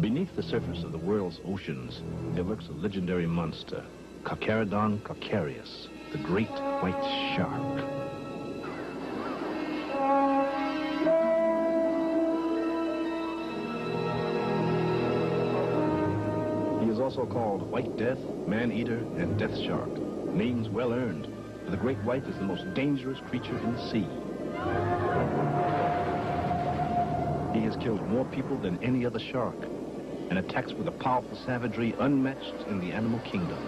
Beneath the surface of the world's oceans, there lurks a legendary monster, Carcharodon calcareus, the great white shark. He is also called White Death, Man-Eater, and Death Shark. Names well earned, for the great white is the most dangerous creature in the sea. He has killed more people than any other shark, and attacks with a powerful savagery unmatched in the animal kingdom.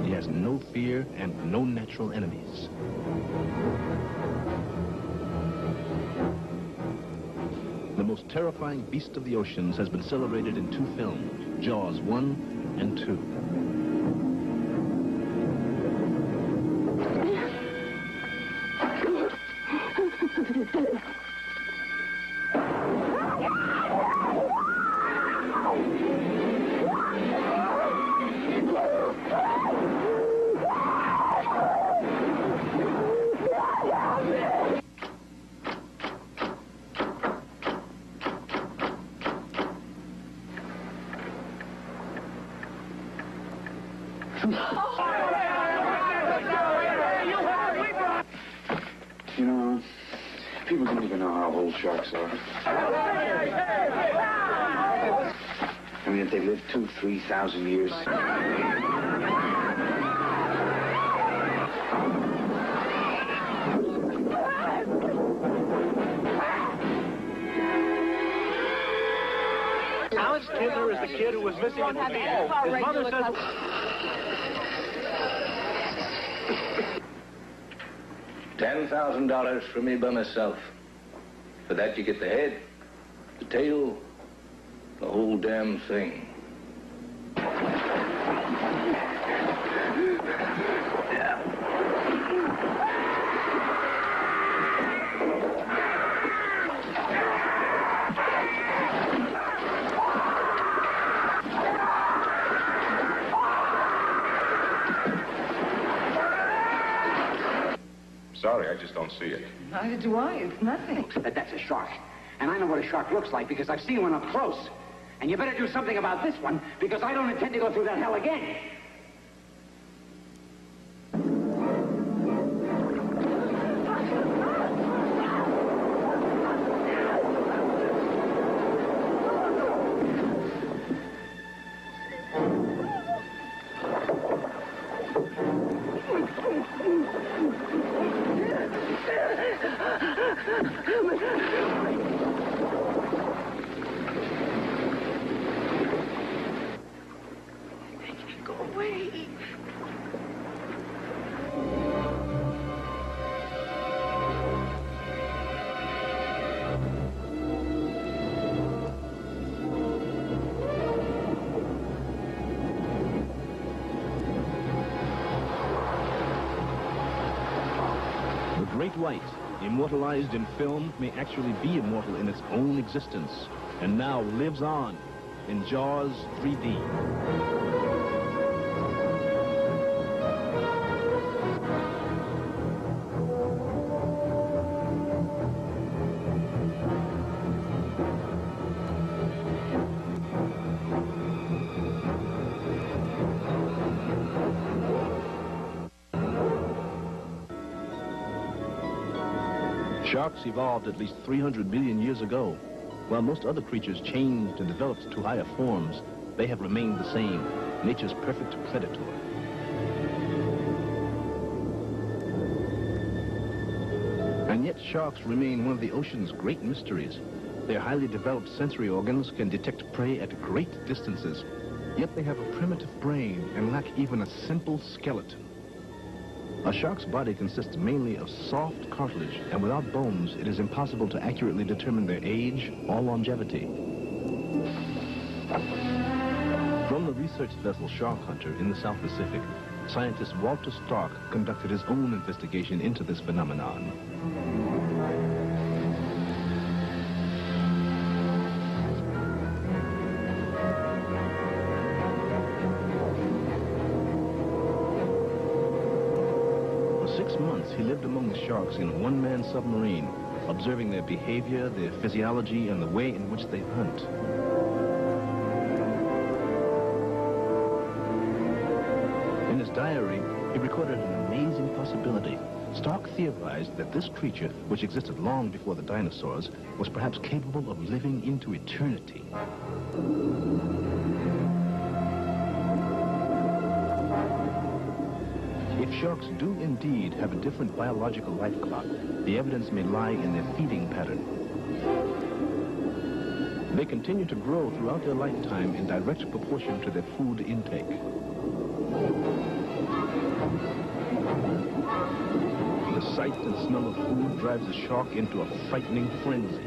He has no fear and no natural enemies. The most terrifying beast of the oceans has been celebrated in 2 films, Jaws 1 and 2. You know, people don't even know how old sharks are. I mean, if they live 2,000 to 3,000 years. Alex Kidner is the kid who was missing in the video. His mother says... $10,000 for me by myself. For that you get the head, the tail, the whole damn thing. Sorry, I just don't see it. Neither do I. It's nothing. That's a shark. And I know what a shark looks like because I've seen one up close. And you better do something about this one because I don't intend to go through that hell again. Go away. The great white, immortalized in film, may actually be immortal in its own existence, and now lives on in Jaws 3D. Sharks evolved at least 300 million years ago. While most other creatures changed and developed to higher forms, they have remained the same, nature's perfect predator. And yet sharks remain one of the ocean's great mysteries. Their highly developed sensory organs can detect prey at great distances, yet they have a primitive brain and lack even a simple skeleton. A shark's body consists mainly of soft cartilage, and without bones, it is impossible to accurately determine their age or longevity. From the research vessel Shark Hunter in the South Pacific, scientist Walter Stark conducted his own investigation into this phenomenon. For 6 months, he lived among the sharks in a one-man submarine, observing their behavior, their physiology, and the way in which they hunt. In his diary, he recorded an amazing possibility. Stark theorized that this creature, which existed long before the dinosaurs, was perhaps capable of living into eternity. If sharks do indeed have a different biological life clock, the evidence may lie in their feeding pattern. They continue to grow throughout their lifetime in direct proportion to their food intake. The sight and smell of food drives the shark into a frightening frenzy.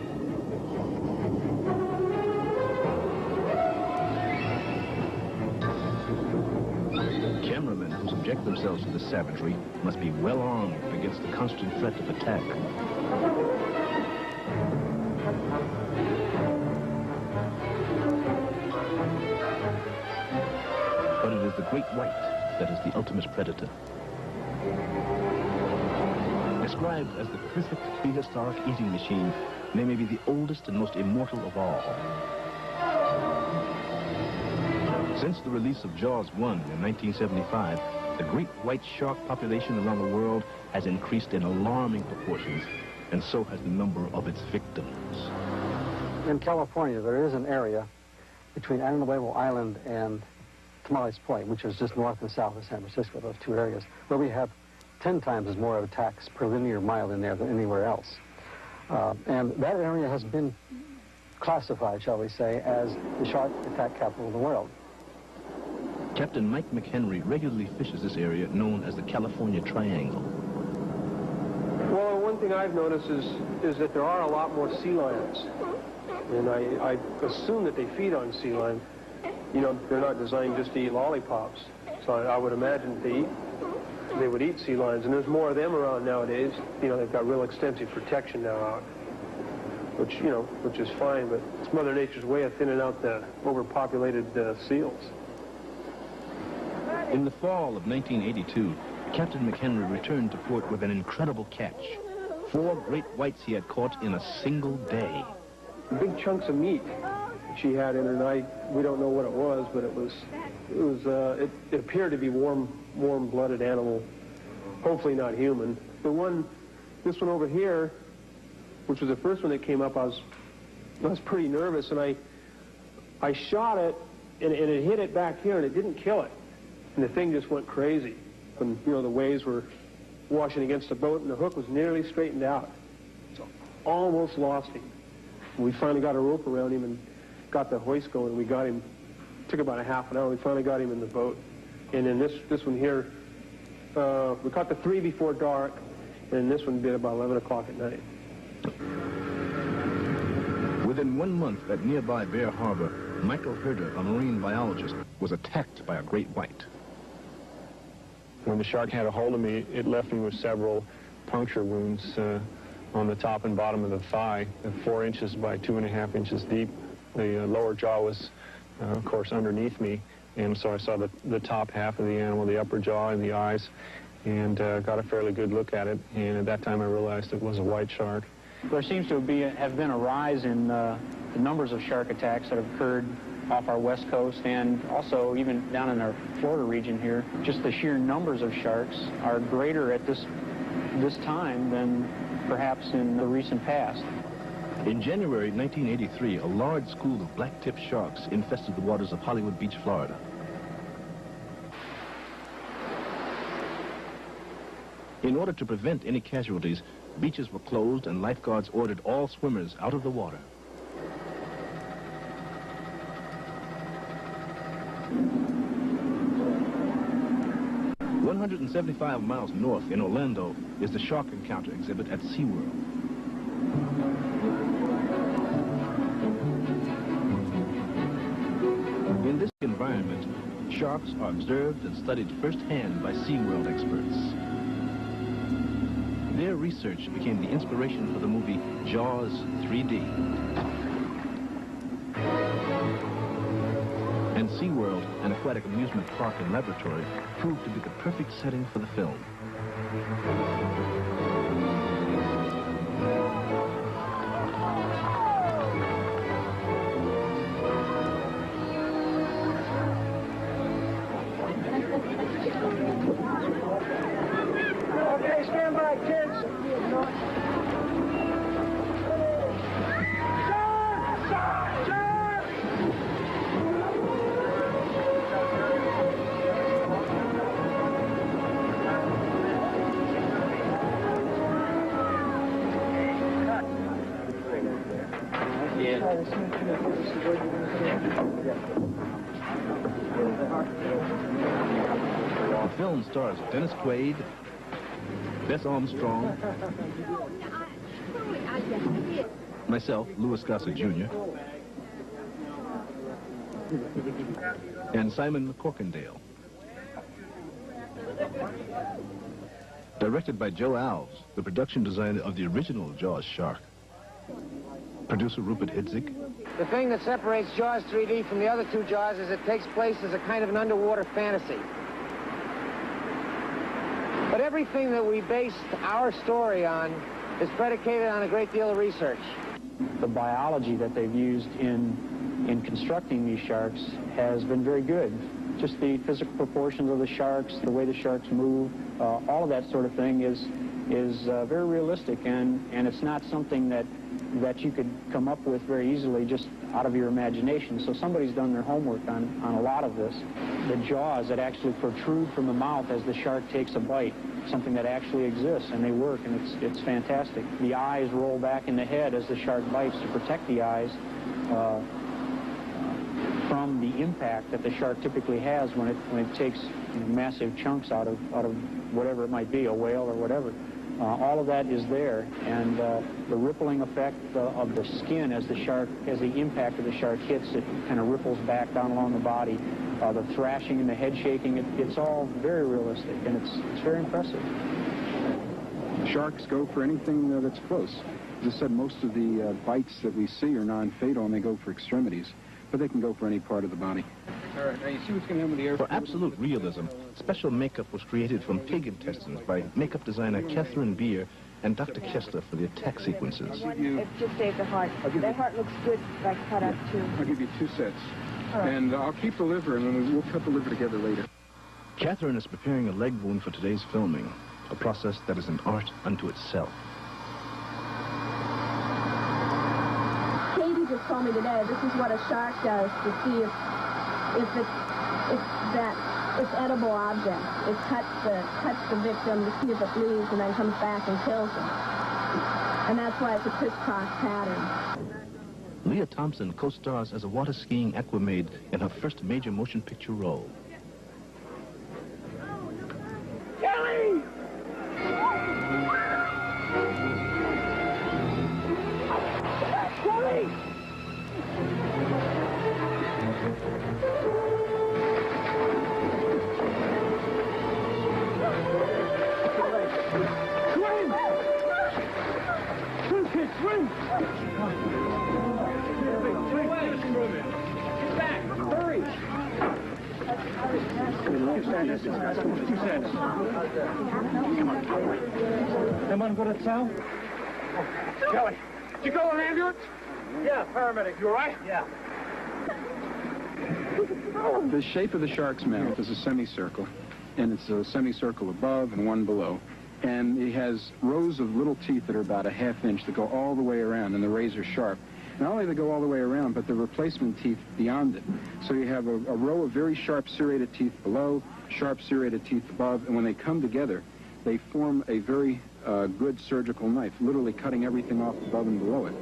Cameramen who subject themselves to the savagery must be well armed against the constant threat of attack. But it is the great white that is the ultimate predator. Described as the perfect prehistoric eating machine, they may be the oldest and most immortal of all. Since the release of Jaws 1 in 1975, the great white shark population around the world has increased in alarming proportions, and so has the number of its victims. In California, there is an area between Ana Nuevo Island and Tamales Point, which is just north and south of San Francisco, those two areas, where we have 10 times as more attacks per linear mile in there than anywhere else. And that area has been classified, shall we say, as the shark attack capital of the world. Captain Mike McHenry regularly fishes this area known as the California Triangle. Well, one thing I've noticed is that there are a lot more sea lions. And I assume that they feed on sea lion. You know, they're not designed just to eat lollipops. So I would imagine they would eat sea lions. And there's more of them around nowadays. You know, they've got real extensive protection now out, which is fine. But it's Mother Nature's way of thinning out the overpopulated seals. In the fall of 1982, Captain McHenry returned to port with an incredible catch. 4 great whites he had caught in a single day. Big chunks of meat she had in her night. We don't know what it was, but it appeared to be warm-blooded animal, hopefully not human. This one over here, which was the first one that came up, I was pretty nervous, and I shot it, and it hit it back here, and it didn't kill it. And the thing just went crazy. And, you know, the waves were washing against the boat, and the hook was nearly straightened out. So almost lost him. We finally got a rope around him and got the hoist going. We got him. Took about a half an hour. We finally got him in the boat. And then this one here, we caught the 3 before dark, and this one did about 11 o'clock at night. Within 1 month at nearby Bear Harbor, Michael Herder, a marine biologist, was attacked by a great white. When the shark had a hold of me, it left me with several puncture wounds on the top and bottom of the thigh, 4 inches by 2.5 inches deep. The lower jaw was, of course, underneath me, and so I saw the top half of the animal, the upper jaw and the eyes, and got a fairly good look at it, and at that time I realized it was a white shark. There seems to have been a rise in the numbers of shark attacks that have occurred off our west coast and also even down in our Florida region here. Just the sheer numbers of sharks are greater at this time than perhaps in the recent past. In January 1983, a large school of black-tipped sharks infested the waters of Hollywood Beach, Florida. In order to prevent any casualties, beaches were closed and lifeguards ordered all swimmers out of the water. "175 miles north in Orlando is the Shark Encounter exhibit at SeaWorld. In this environment, sharks are observed and studied firsthand by SeaWorld experts. Their research became the inspiration for the movie Jaws 3D. And SeaWorld, an aquatic amusement park and laboratory, proved to be the perfect setting for the film. The film stars Dennis Quaid, Bess Armstrong, myself, Gossett Jr., and Simon MacCorkindale. Directed by Joe Alves, the production designer of the original Jaws shark. Producer Rupert Hitzig. The thing that separates Jaws 3D from the other two Jaws is it takes place as a kind of an underwater fantasy. But everything that we based our story on is predicated on a great deal of research. The biology that they've used in constructing these sharks has been very good. Just the physical proportions of the sharks, the way the sharks move, all of that sort of thing is very realistic, and it's not something that you could come up with very easily just out of your imagination. So somebody's done their homework on a lot of this. The jaws that actually protrude from the mouth as the shark takes a bite, something that actually exists, and they work, and it's fantastic. The eyes roll back in the head as the shark bites to protect the eyes from the impact that the shark typically has when it takes massive chunks out of whatever it might be, a whale or whatever. All of that is there, and the rippling effect of the skin as the impact of the shark hits, it kind of ripples back down along the body. The thrashing and the head shaking, it's all very realistic, and it's very impressive. Sharks go for anything that's close. As I said, most of the bites that we see are non-fatal, and they go for extremities, but they can go for any part of the body. All right, now you see what's going to happen with the air. For absolute realism, special makeup was created from pig intestines by makeup designer Catherine Beer and Dr. Kessler for the attack sequences. It just saved the heart. That heart looks good, like cut up too. I'll give you 2 sets. Right. And I'll keep the liver, and then we'll cut the liver together later. Catherine is preparing a leg wound for today's filming, a process that is an art unto itself. Katie just told me today this is what a shark does to see if it's edible object. It cuts the victim to see if it bleeds and then comes back and kills him. And that's why it's a crisscross pattern. Lea Thompson co-stars as a water skiing aquamaid in her first major motion picture role. Kelly! Kelly! Swim! Swim, kid, swim! Get back! Hurry! 2 cents. 2 cents. Anyone go to town? Kelly, did you call an ambulance? Yeah, paramedic. You all right? Yeah. The shape of the shark's mouth is a semicircle, and it's a semicircle above and one below. And it has rows of little teeth that are about a ½ inch that go all the way around, and the razor sharp. Not only do they go all the way around, but the replacement teeth beyond it. So you have a row of very sharp serrated teeth below, sharp serrated teeth above, and when they come together, they form a very good surgical knife, literally cutting everything off above and below it.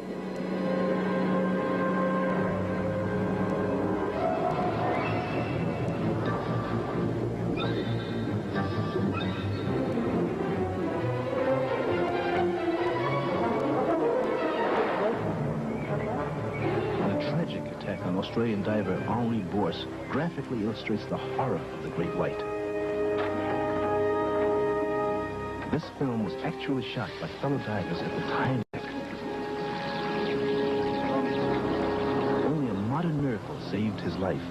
Australian diver Henri Bourse graphically illustrates the horror of the great white. This film was actually shot by fellow divers at the time. Only a modern miracle saved his life.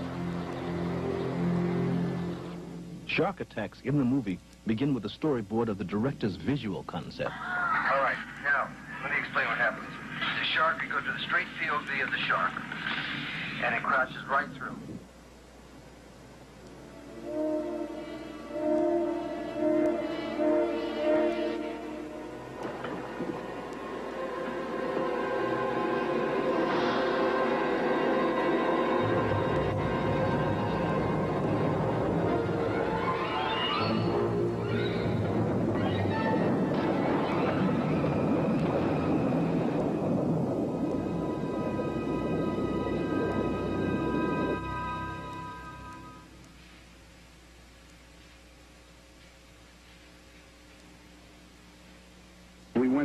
Shark attacks in the movie begin with the storyboard of the director's visual concept. All right, now, let me explain what happens. The shark could go to the straight field via the shark. And it crashes right through.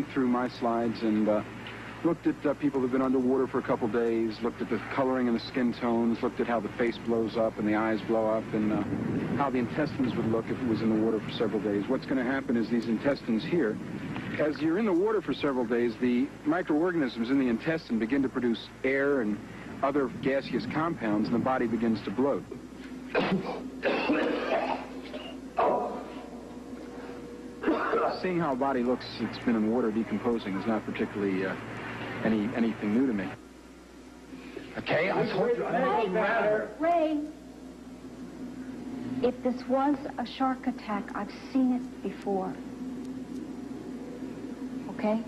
went through my slides and looked at people who've been underwater for a couple days, looked at the coloring and the skin tones, looked at how the face blows up and the eyes blow up, and how the intestines would look if it was in the water for several days. What's going to happen is these intestines here, as you're in the water for several days, the microorganisms in the intestine begin to produce air and other gaseous compounds, and the body begins to bloat. Seeing how a body looks it's been in water decomposing is not particularly anything new to me. Okay, I told you. Ray, if this was a shark attack, I've seen it before. Okay?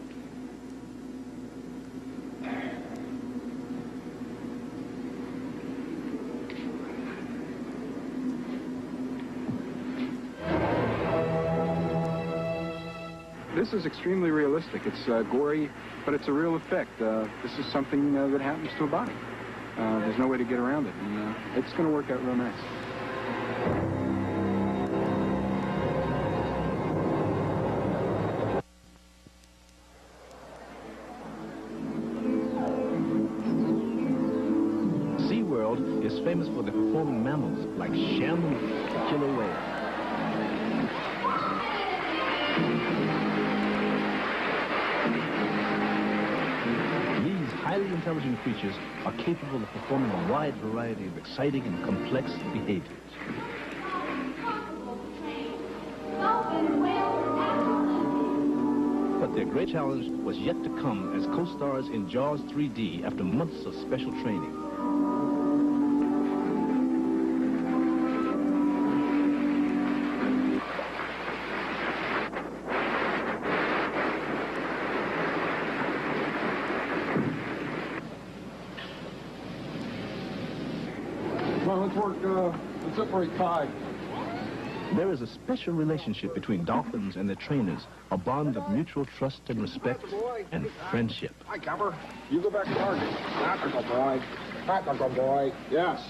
This is extremely realistic. It's gory, but it's a real effect. This is something that happens to a body. There's no way to get around it, and it's going to work out real nice. SeaWorld is famous for the performing mammals like Shamu, the killer whale. Highly intelligent creatures are capable of performing a wide variety of exciting and complex behaviors. But their great challenge was yet to come as co-stars in Jaws 3D after months of special training. Let's separate Kai. There is a special relationship between dolphins and their trainers, a bond of mutual trust and respect and friendship. Hi, Copper. You go back to target. That's a good boy. That's a good boy. Yes.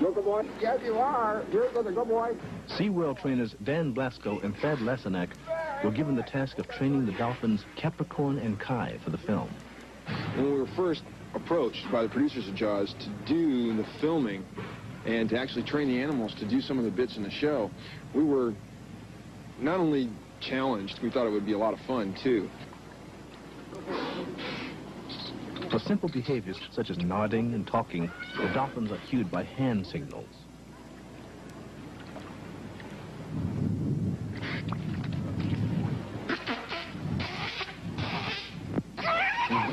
You're a good boy? Yes, you are. You're a good boy. SeaWorld trainers Dan Blasco and Thad Lasenak were given the task of training the dolphins Capricorn and Kai for the film. When we were first approached by the producers of Jaws to do the filming and to actually train the animals to do some of the bits in the show, we were not only challenged, we thought it would be a lot of fun, too. For simple behaviors such as nodding and talking, the dolphins are cued by hand signals.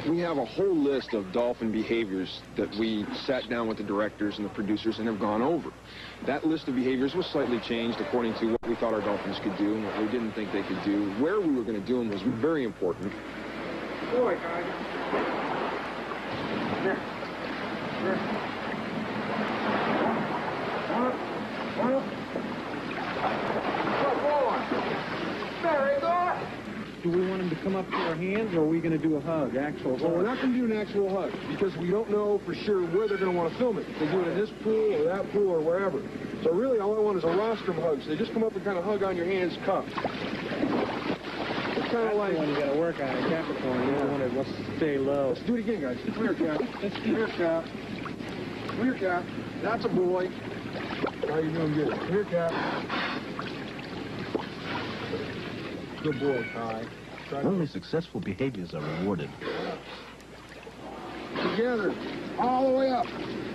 We have a whole list of dolphin behaviors that we sat down with the directors and the producers and have gone over. That list of behaviors was slightly changed according to what we thought our dolphins could do and what we didn't think they could do. Where we were going to do them was very important. Boy, guys. Here. Here. Very good. Do we want him to come up to our hands, or are we going to do a hug, actual hug? Well, we're not going to do an actual hug, because we don't know for sure where they're going to want to film it. If they do it in this pool or that pool or wherever. So really, all I want is a rostrum hug. So they just come up and kind of hug on your hands, cupped. It's kind of like... When you got to work on it, Capricorn, you don't want to stay low. Let's do it again, guys. Come here, Cap. Come here, Cap. Come here, Cap. That's a boy. Now you're doing good. Come here, Cap. Good boy, Kai. Only successful behaviors are rewarded. Together. All the way up.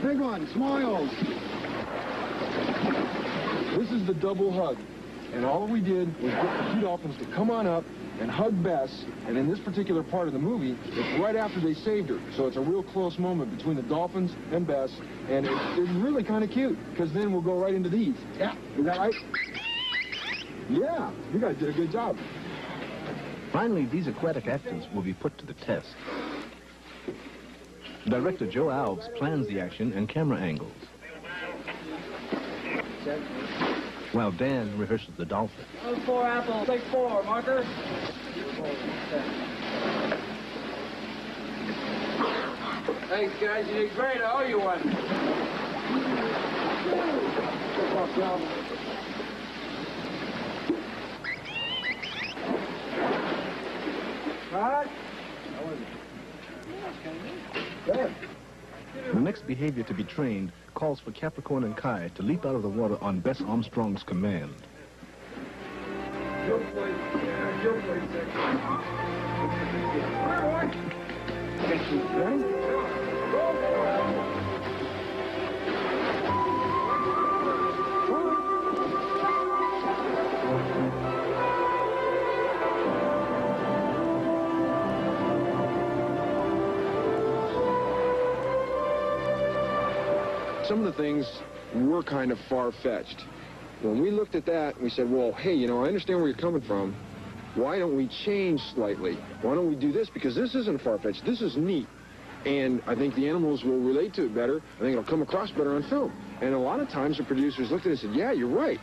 Big one. Smiles. This is the double hug. And all we did was get the two dolphins to come on up and hug Bess. And in this particular part of the movie, it's right after they saved her. So it's a real close moment between the dolphins and Bess. And it's really kind of cute, because then we'll go right into these. Yeah. Is that right? Yeah. You guys did a good job. Finally, these aquatic actors will be put to the test. Director Joe Alves plans the action and camera angles, while Dan rehearses the dolphin. Those 4 apples. Take 4, marker. Thanks, guys. You did great. I owe you one. The next behavior to be trained calls for Capricorn and Kai to leap out of the water on Bess Armstrong's command. Some of the things were kind of far-fetched. When we looked at that, we said, well, hey, you know, I understand where you're coming from. Why don't we change slightly? Why don't we do this? Because this isn't far-fetched. This is neat. And I think the animals will relate to it better. I think it'll come across better on film. And a lot of times the producers looked at it and said, yeah, you're right.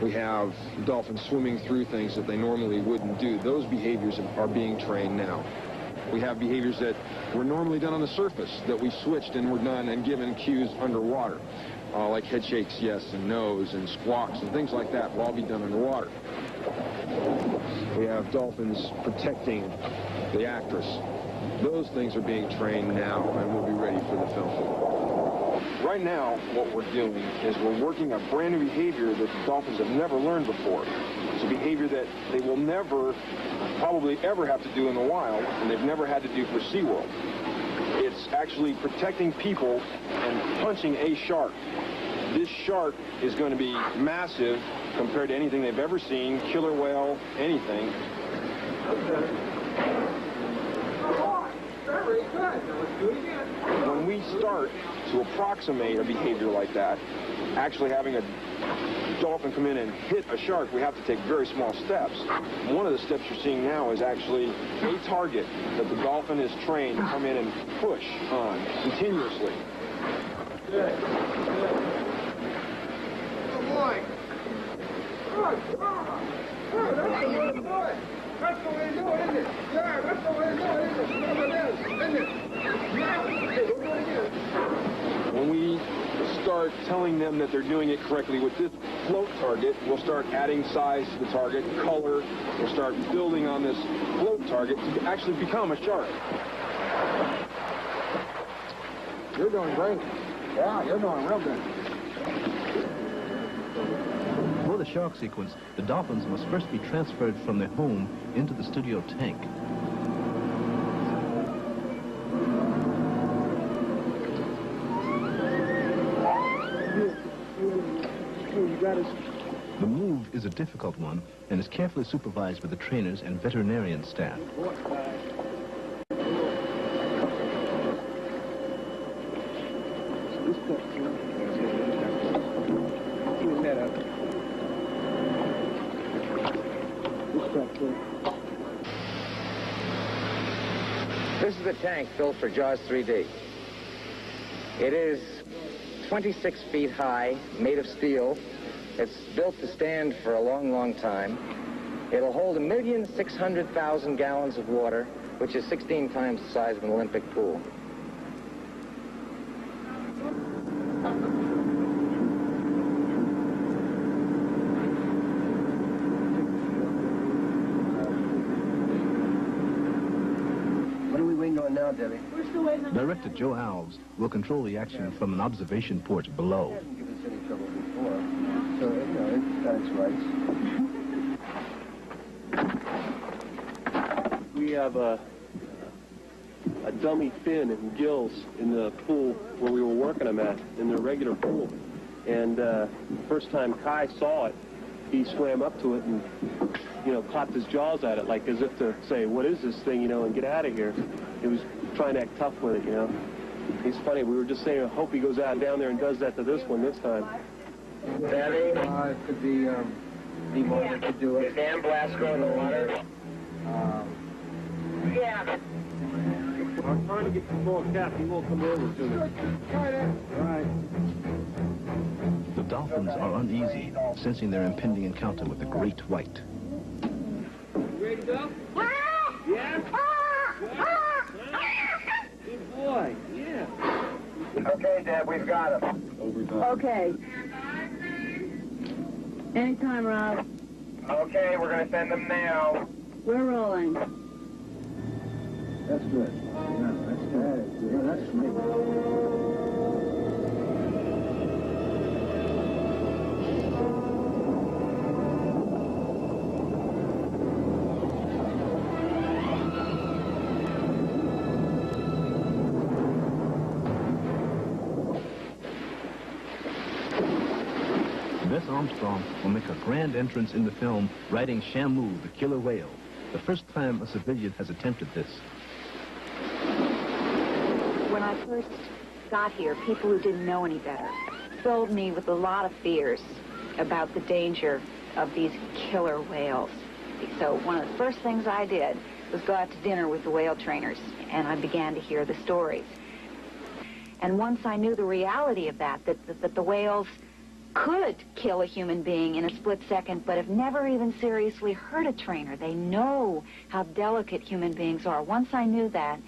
We have dolphins swimming through things that they normally wouldn't do. Those behaviors are being trained now. We have behaviors that were normally done on the surface that we switched and were done and given cues underwater. Like head shakes, yes, and no's, and squawks, and things like that will all be done underwater. We have dolphins protecting the actress. Those things are being trained now and will be ready for the film. Right now, what we're doing is we're working a brand new behavior that the dolphins have never learned before. It's a behavior that they will never, probably ever have to do in the wild, and they've never had to do for SeaWorld. It's actually protecting people and punching a shark. This shark is going to be massive compared to anything they've ever seen, killer whale, anything. Very good. Now let's do it again. When we start to approximate a behavior like that, actually having a dolphin come in and hit a shark, we have to take very small steps. One of the steps you're seeing now is actually a target that the dolphin is trained to come in and push on continuously. Good. Good boy. Good. Good. That's the way to do it. That's the way to do it, isn't it? Yeah, that's the way to do it, isn't it? Remember this, isn't it? Yeah. Hey, we'll do it again. When we start telling them that they're doing it correctly with this float target, we'll start adding size to the target, color. We'll start building on this float target to actually become a shark. You're doing great. Yeah, you're doing real good. For the shark sequence, the dolphins must first be transferred from their home into the studio tank. The move is a difficult one and is carefully supervised by the trainers and veterinarian staff. This is a tank built for JAWS 3D. It is 26 feet high, made of steel. It's built to stand for a long, long time. It'll hold 1,600,000 gallons of water, which is 16 times the size of an Olympic pool. Now, Debbie. We're still waiting on Director Joe Alves will control the action from an observation porch below. He hasn't given us any trouble before, so, you know, it's got its rights. We have a dummy fin and gills in the pool where we were working them at, in the regular pool. And first time Kai saw it, he swam up to it and, you know, clapped his jaws at it, like as if to say, what is this thing, you know, and get out of here. He was trying to act tough with it, you know. He's funny. We were just saying, I hope he goes out down there and does that to this one this time. Daddy? It could be more that could do it. Is Dan Blasco in the water? Yeah. I'm trying to get some more cap. He won't come over to me. All right. The dolphins are uneasy, sensing their impending encounter with the great white. Ready to go? Yeah? Good boy. Yeah. Okay, Dad, we've got him. Okay. Anytime, Rob. Okay, we're going to send them now. We're rolling. That's good. Yeah, that's good. Yeah, that's sweet. Bess Armstrong will make a grand entrance in the film, riding Shamu, the killer whale. The first time a civilian has attempted this. When I first got here, people who didn't know any better filled me with a lot of fears about the danger of these killer whales. So one of the first things I did was go out to dinner with the whale trainers, and I began to hear the stories. And once I knew the reality of that the whales could kill a human being in a split second, but have never even seriously hurt a trainer. They know how delicate human beings are. Once I knew that,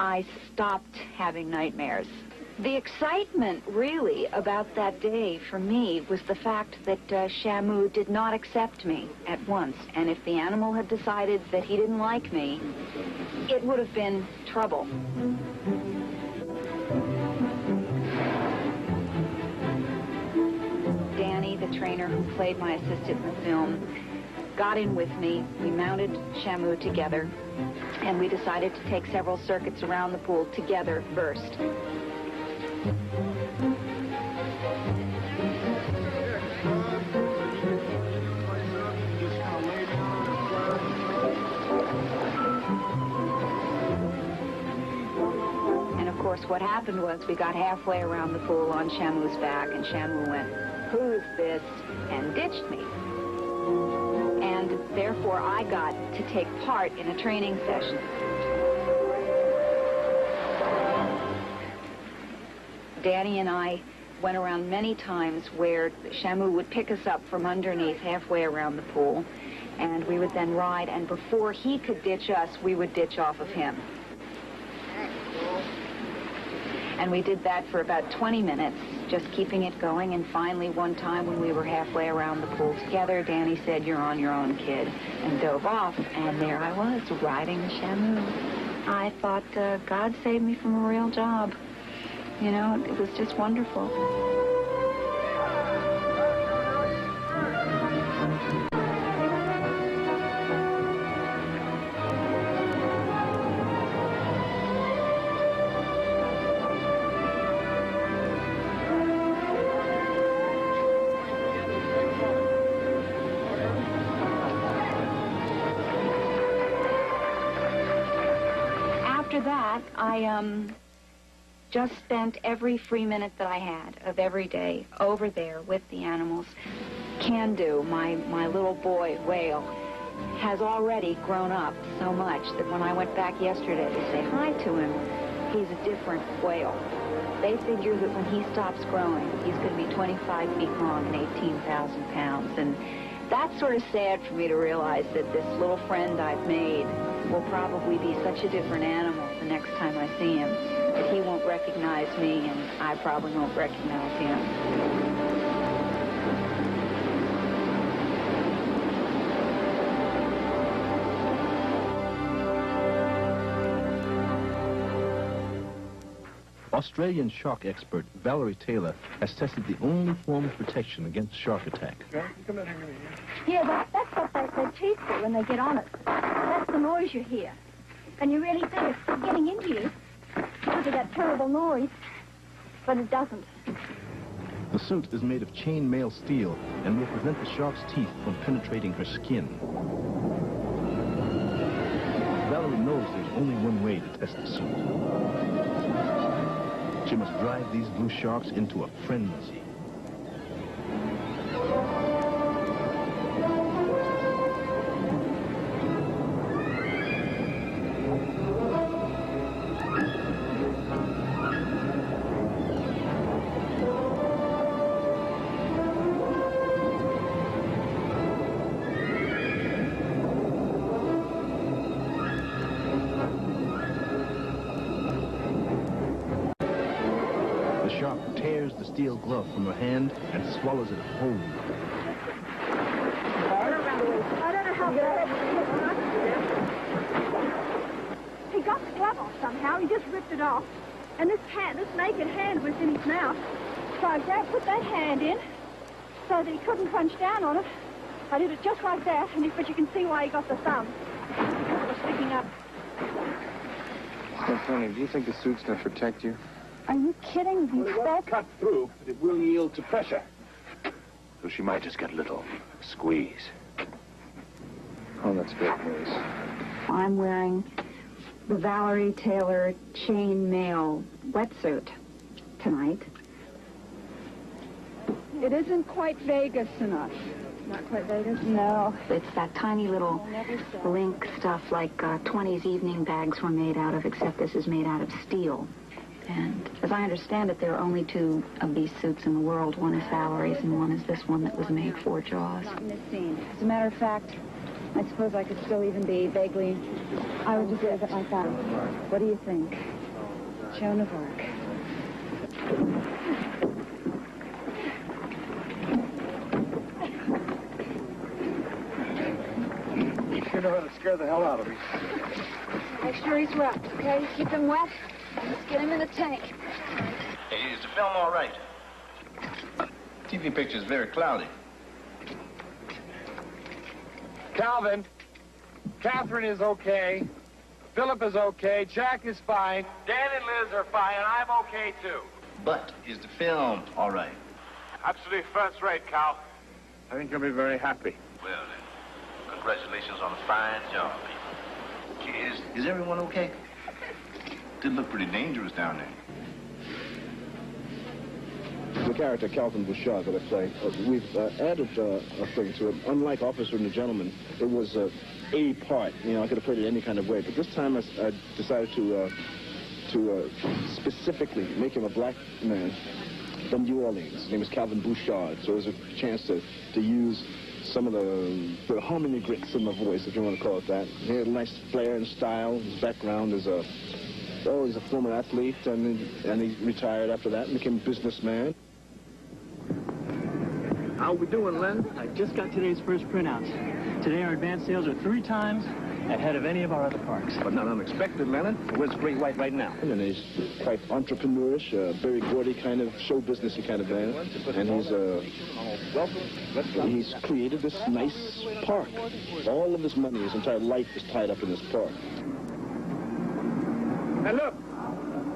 I stopped having nightmares. The excitement, really, about that day for me was the fact that Shamu did not accept me at once. And if the animal had decided that he didn't like me, it would have been trouble. Danny, the trainer who played my assistant in the film, got in with me. We mounted Shamu together, and we decided to take several circuits around the pool together first. And of course, what happened was we got halfway around the pool on Shamu's back, and Shamu went, "Who's this?" and ditched me. And therefore, I got to take part in a training session. Danny and I went around many times where Shamu would pick us up from underneath halfway around the pool, and we would then ride, and before he could ditch us, we would ditch off of him. And we did that for about 20 minutes, just keeping it going, and finally one time when we were halfway around the pool together, Danny said, "You're on your own, kid," and dove off, and there I was, riding the Shamu. I thought, God saved me from a real job. You know, it was just wonderful. After that, I just spent every free minute that I had of every day over there with the animals. Can-Do, my little boy whale, has already grown up so much that when I went back yesterday to say hi to him, he's a different whale. They figure that when he stops growing, he's going to be 25 feet long and 18,000 pounds. And that's sort of sad for me to realize that this little friend I've made will probably be such a different animal the next time I see him, that he won't recognize me, and I probably won't recognize him. Australian shark expert Valerie Taylor has tested the only form of protection against shark attack. Yeah, that's what their teeth do when they get on it. That's the noise you hear. And you really think it's getting into you because of that terrible noise, but it doesn't. The suit is made of chain-mail steel and will prevent the shark's teeth from penetrating her skin. Valerie knows there's only one way to test the suit. She must drive these blue sharks into a frenzy. The shark tears the steel glove from her hand and swallows it whole. I don't know how bad. He got Cal. He just ripped it off. And this naked hand was in his mouth. So I put that hand in so that he couldn't crunch down on it. I did it just like that, but you can see why he got the thumb. It was sticking up. Now, Tony, do you think the suit's going to protect you? Are you kidding? Well, it won't cut through, but it will yield to pressure. So she might just get a little squeeze. Oh, that's great news. I'm wearing the Valerie Taylor chain mail wetsuit tonight. It isn't quite Vegas enough. Not quite Vegas? No. It's that tiny little link stuff like 20s evening bags were made out of, except this is made out of steel. And as I understand it, there are only two of these suits in the world. One is Valerie's and one is this one that was made for Jaws. Not in this scene. As a matter of fact, I suppose I could still even be vaguely... I would just leave it like that. What do you think? Joan of Arc. You sure know how to scare the hell out of me. Make sure he's wet, okay? Keep him wet. Let's get him in the tank. Hey, is the film all right? TV picture's very cloudy. Calvin, Catherine is okay. Philip is okay. Jack is fine. Dan and Liz are fine, and I'm okay, too. But is the film all right? Absolutely first rate, Cal. I think you'll be very happy. Well, then, congratulations on a fine job, people. Is everyone okay? Did look pretty dangerous down there. The character Calvin Bouchard that I play, we've added a thing to it. Unlike Officer and the Gentleman, it was a part. You know, I could have played it any kind of way. But this time I decided to specifically make him a black man from New Orleans. His name is Calvin Bouchard. So it was a chance to use some of the harmony grits in my voice, if you want to call it that. He had a nice flair and style. His background is he's a former athlete, and he retired after that and became a businessman. How we doing, Len? I just got today's first printouts. Today our advance sales are 3 times ahead of any of our other parks. But not unexpected, Leonard. Where's Great White right now? And he's quite entrepreneurish, very Gordy kind of show businessy kind of man. And he's created this nice park. All of his money, his entire life is tied up in this park. Now look,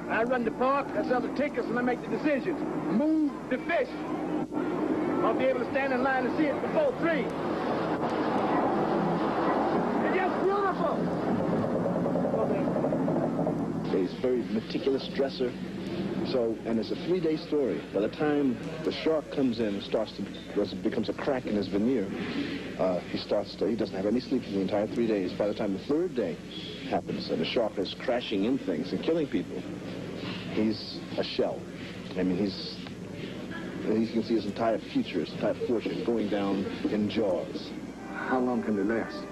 I run the park, I sell the tickets, and I make the decisions. Move the fish. I'll be able to stand in line and see it before 3. It's just beautiful. He's a very meticulous dresser. So, and it's a 3-day story. By the time the shark comes in and becomes a crack in his veneer, he doesn't have any sleep for the entire 3 days. By the time the 3rd day happens and the shark is crashing in things and killing people, he's a shell. I mean, you can see his entire future, his entire fortune going down in Jaws. How long can they last?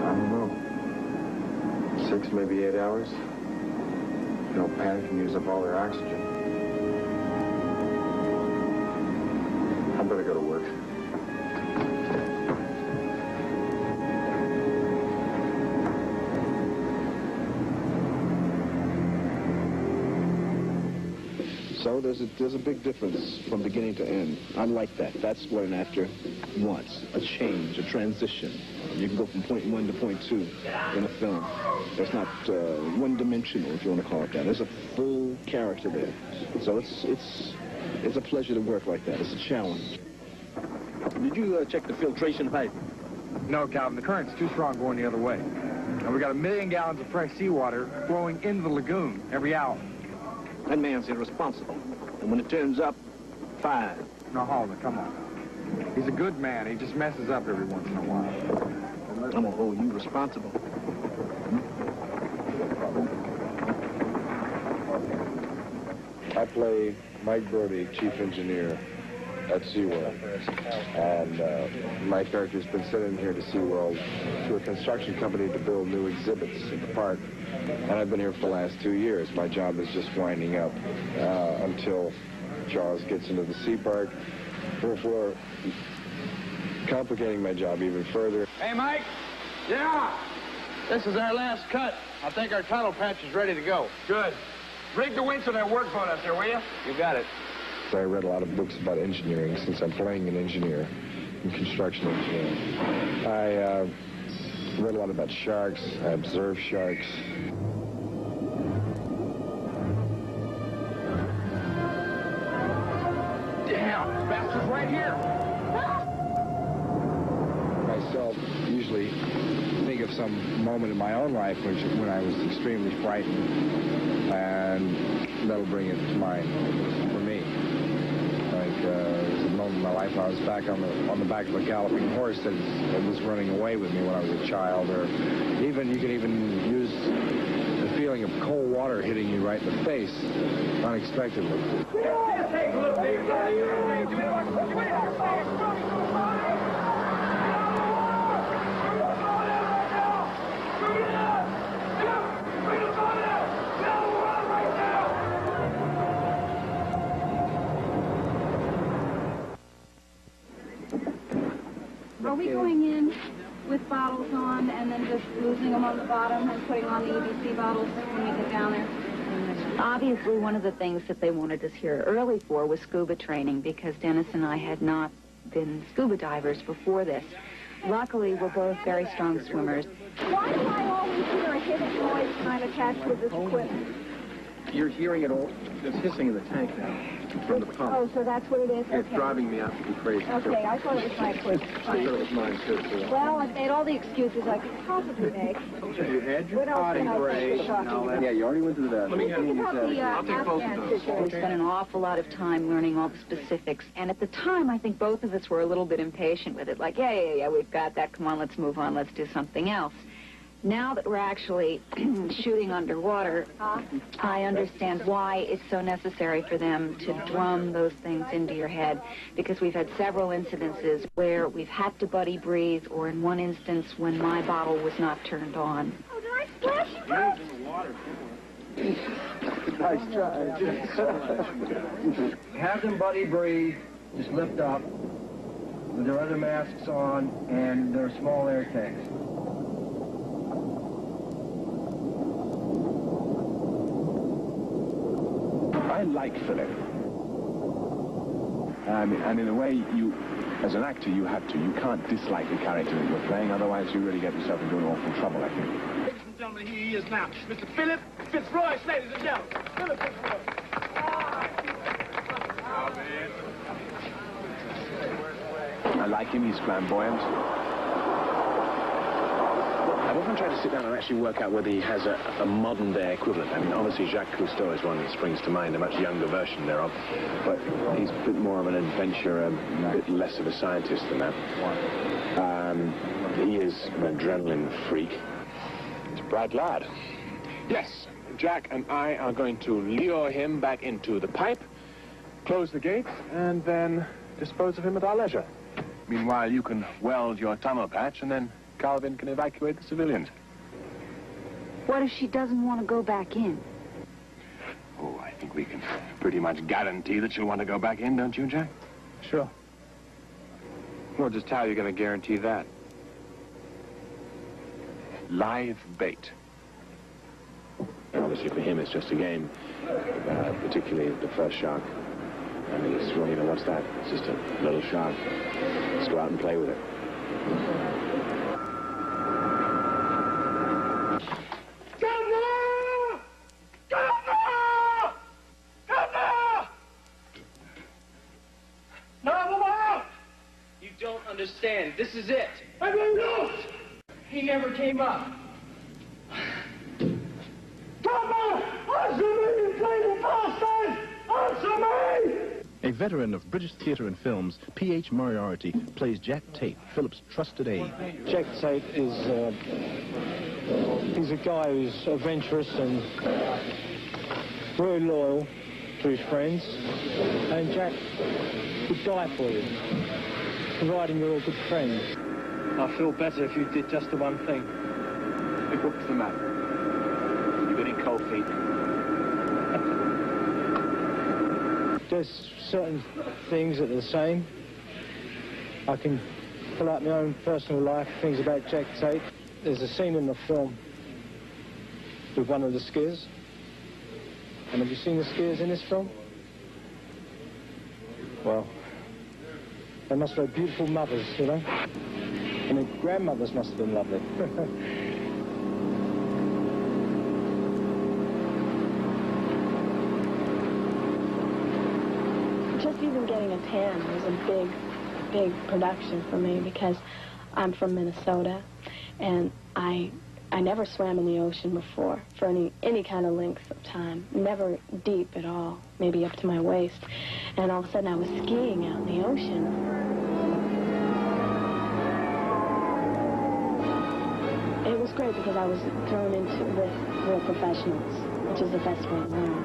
I don't know. 6, maybe 8 hours. They'll panic and use up all their oxygen. I better go to work. So there's a big difference from beginning to end. I like that. That's what an actor wants, a change, a transition. You can go from point 1 to point 2 in a film. It's not one-dimensional, if you want to call it that. There's a full character there. So it's a pleasure to work like that. It's a challenge. Did you check the filtration pipe? No, Calvin, the current's too strong going the other way. And we got 1 million gallons of fresh seawater flowing into the lagoon every hour. That man's irresponsible. And when it turns up, fine. Now, Halder, come on. He's a good man. He just messes up every once in a while. I'm gonna hold you responsible. I play Mike Brody, chief engineer at SeaWorld. And my character's been sent in here to SeaWorld to a construction company to build new exhibits in the park. And I've been here for the last 2 years. My job is just winding up until Charles gets into the sea park. Before complicating my job even further. Hey, Mike. Yeah. This is our last cut. I think our tunnel patch is ready to go. Good. Rig the winch on that work boat up there, will you? You got it. I read a lot of books about engineering since I'm playing an engineer in construction engineering. I read a lot about sharks. I observed sharks. Damn, bastard's right here. Myself usually think of some moment in my own life when I was extremely frightened, and that'll bring it to mind for me. Like there was a moment in my life when I was back on the back of a galloping horse that was running away with me when I was a child, or even you can even use the feeling of cold water hitting you right in the face unexpectedly. Are we going in with bottles on and then just losing them on the bottom and putting on the EBC bottles when we get down there? Obviously, one of the things that they wanted us here early for was scuba training, because Dennis and I had not been scuba divers before this. Luckily, we're both very strong swimmers. Why do I always hear a hidden noise when I'm attached with this equipment? You're hearing it all. It's hissing in the tank now from the pump. Oh, so that's what it is? It's driving me absolutely crazy. Okay, I thought it was my equipment. I thought it was mine, too. Well, I've made all the excuses I could possibly make. You had your What else potty can I break think of and all that. talking Yeah, you already went to the bathroom. Let me have I'll take both of those. We spent an awful lot of time learning all the specifics. And at the time, I think both of us were a little bit impatient with it. Like, yeah, we've got that. Come on, let's move on. Let's do something else. Now that we're actually shooting underwater, I understand why it's so necessary for them to drum those things into your head, because we've had several incidences where we've had to buddy breathe, or in one instance when my bottle was not turned on. Oh, did I splash you guys? Nice try. Have them buddy breathe, just lift up with their other masks on and their small air tanks. I like Philip. And in a way, you, as an actor, you can't dislike the character that you're playing, otherwise you really get yourself into an awful trouble, I think. Ladies and gentlemen, here he is now. Mr. Philip Fitzroy, ladies and gentlemen. Philip Fitzroy. I like him, he's flamboyant. I've often tried to sit down and actually work out whether he has a modern-day equivalent. I mean, obviously, Jacques Cousteau is one that springs to mind, a much younger version thereof, but he's a bit more of an adventurer, a bit less of a scientist than that. He is an adrenaline freak. He's a bright lad. Yes, Jack and I are going to lure him back into the pipe, close the gates, and then dispose of him at our leisure. Meanwhile, you can weld your tunnel patch, and then Calvin can evacuate the civilians. What if she doesn't want to go back in? Oh, I think we can pretty much guarantee that she'll want to go back in, don't you, Jack? Sure. Well, just how are you going to guarantee that? Live bait. Obviously, for him, it's just a game, particularly the first shark. I mean, it's, well, you know, what's that? It's just a little shark. Let's go out and play with it. You don't understand. This is it. I don't. He never came up. A veteran of British theatre and films, P.H. Moriarty plays Jack Tate, Philip's trusted aide. Jack Tate is he's a guy who's adventurous and very loyal to his friends, and Jack would die for you, providing you're all good friends. I feel better if you did just the one thing. What's the matter? You got any cold feet? There's certain things that are the same. I can pull out my own personal life, things about Jack Tate. there's a scene in the film with one of the skiers. And have you seen the skiers in this film? Well, they must have had beautiful mothers, you know? And their grandmothers must have been lovely. Just even getting a tan was a big production for me because I'm from Minnesota, and I never swam in the ocean before for any kind of length of time, never deep at all, maybe up to my waist. And all of a sudden I was skiing out in the ocean. It was great because I was thrown into with real professionals, which is the best way to learn.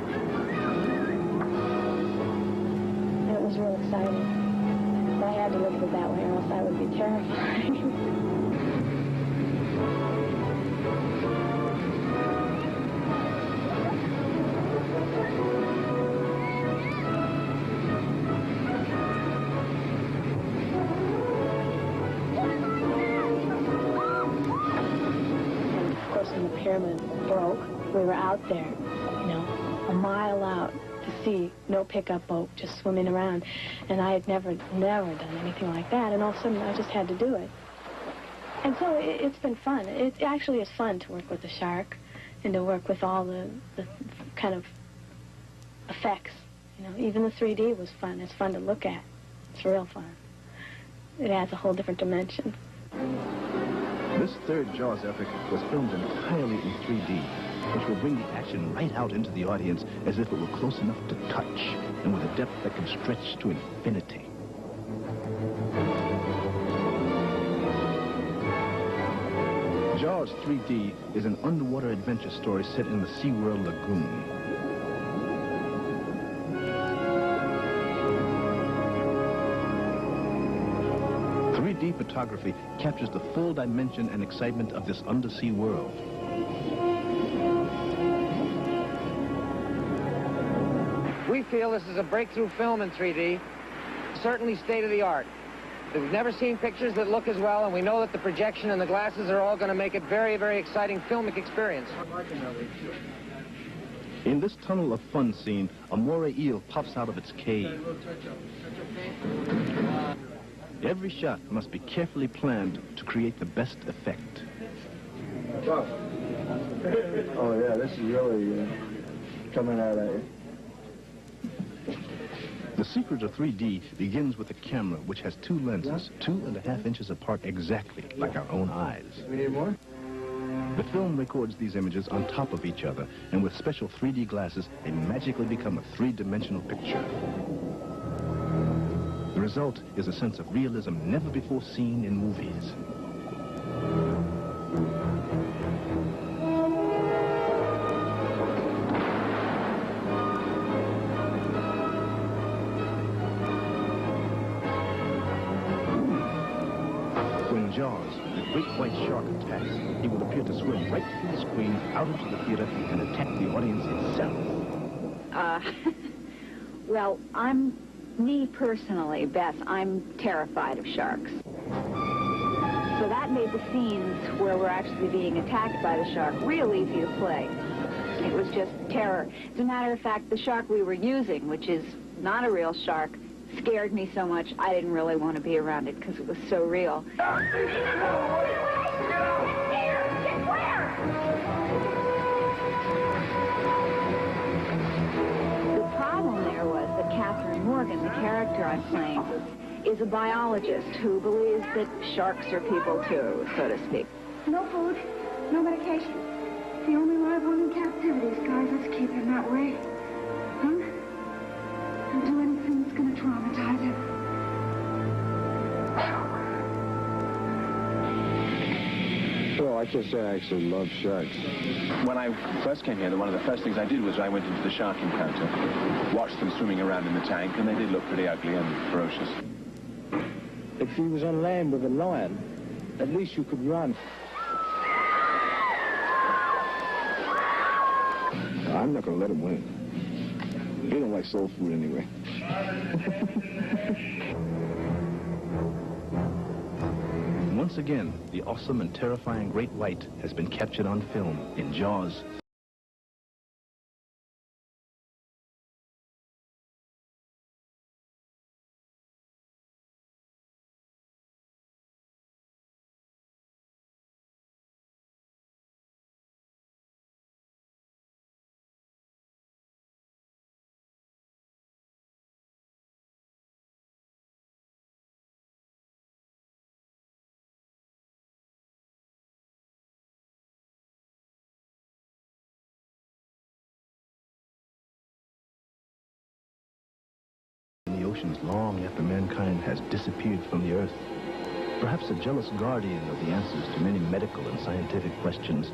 And it was real exciting. But I had to look at it that way or else I would be terrified. When the pyramid broke, we were out there, you know, a mile out to sea, no pickup boat, just swimming around. And I had never done anything like that, and all of a sudden I just had to do it. And so it's been fun. It actually is fun to work with the shark and to work with all the kind of effects. You know, even the 3D was fun. It's fun to look at. It's real fun. It adds a whole different dimension. This third Jaws epic was filmed entirely in 3D, which will bring the action right out into the audience as if it were close enough to touch, and with a depth that can stretch to infinity. Jaws 3D is an underwater adventure story set in the SeaWorld Lagoon. Photography captures the full dimension and excitement of this undersea world. We feel this is a breakthrough film in 3D, certainly state-of-the-art. We've never seen pictures that look as well, and we know that the projection and the glasses are all going to make it very, very exciting filmic experience. In this tunnel of fun scene, a moray eel pops out of its cave. Every shot must be carefully planned to create the best effect. Oh, yeah, this is really coming out at you. The secret of 3D begins with a camera which has two lenses, 2.5 inches apart exactly, like our own eyes. We need more? The film records these images on top of each other, and with special 3D glasses, they magically become a three-dimensional picture. The result is a sense of realism never before seen in movies. When Jaws, the great white shark, attacks, he will appear to swim right through the screen, out into the theater, and attack the audience itself. Well, me personally, Beth, I'm terrified of sharks. So that made the scenes where we're actually being attacked by the shark real easy to play. It was just terror. As a matter of fact, the shark we were using, which is not a real shark, scared me so much I didn't really want to be around it because it was so real. Morgan, the character I'm playing, is a biologist who believes that sharks are people too, so to speak. No food, no medication. The only live one in captivity, guys. Let's keep him that way. Huh? Don't do anything that's going to traumatize him. Well, I can't say I actually love sharks. When I first came here, one of the first things I did was I went into the shark encounter, watched them swimming around in the tank, and they did look pretty ugly and ferocious. If he was on land with a lion, at least you could run. I'm not going to let him win. He don't like soul food anyway. Once again, the awesome and terrifying great white has been captured on film in Jaws. Oceans long after mankind has disappeared from the earth. Perhaps a jealous guardian of the answers to many medical and scientific questions.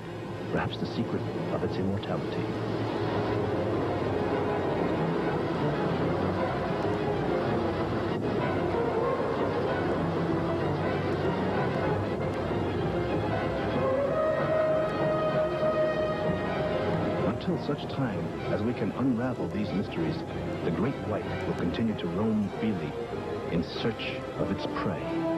Perhaps the secret of its immortality. Until such time as we can unravel these mysteries, the great white will continue to roam freely in search of its prey.